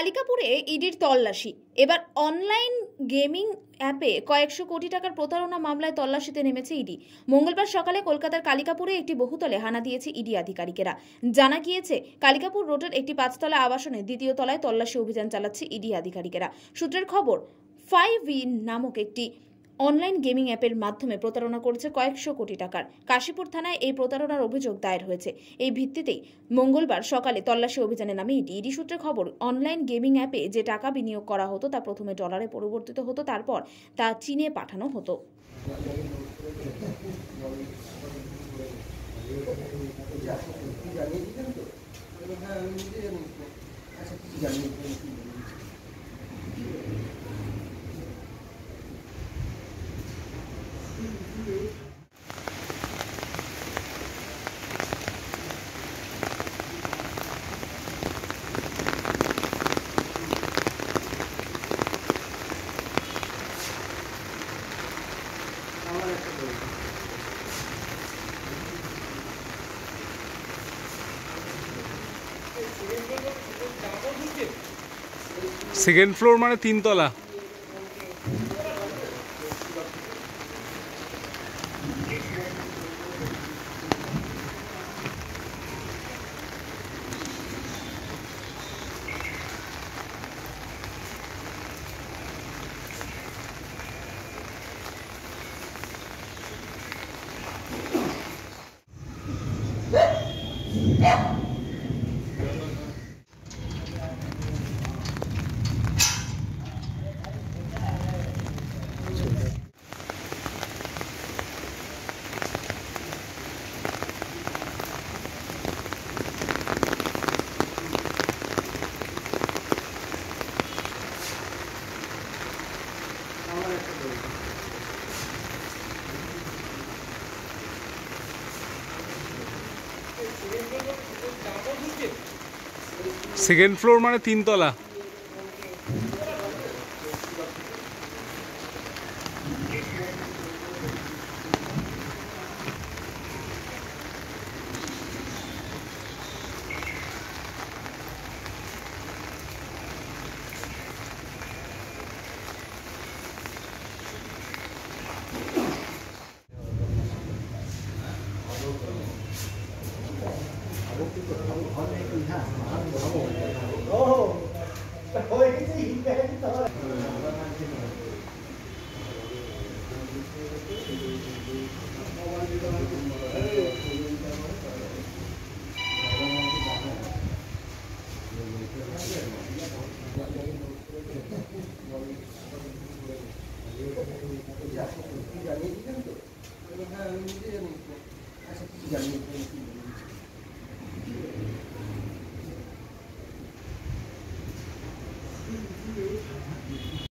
কালিকাপুরে ইডির তল্লাশি। এবার অনলাইন গেমিং অ্যাপে কয়েকশো কোটি টাকার প্রতারণা মামলায় তল্লাশিতে নেমেছে ইডি। মঙ্গলবার সকালে কলকাতার কালিকাপুরে একটি বহুতলে হানা দিয়েছে ইডি আধিকারিকেরা। জানা গিয়েছে, কালিকাপুর রোডের একটি 5তলা আবাসনে 2য় তলায় তল্লাশি অভিযান চালাচ্ছে ইডি আধিকারিকেরা। সূত্রের খবর, 5 নামক একটি অনলাইন গেমিং অ্যাপের মাধ্যমে প্রতারণা করেছে কয়েকশো কোটি টাকার। কাশীপুর থানায় এই প্রতারণার অভিযোগ দায়ের হয়েছে। এই ভিত্তিতেই মঙ্গলবার সকালে তল্লাশি অভিযানে নামে ইডি। সূত্রে খবর, অনলাইন গেমিং অ্যাপে যে টাকা বিনিয়োগ করা হতো তা প্রথমে ডলারে পরিবর্তিত হতো, তারপর তা চীনে পাঠানো হতো। সেকেন্ড ফ্লোর মানে 3 তলা। সেকেন্ড ফ্লোর মানে 3 তলা। জানিয়ে দিলেন তো? হ্যাঁ, আমি নিজে জানি। আচ্ছা, কিছু জানিয়ে দিলেন।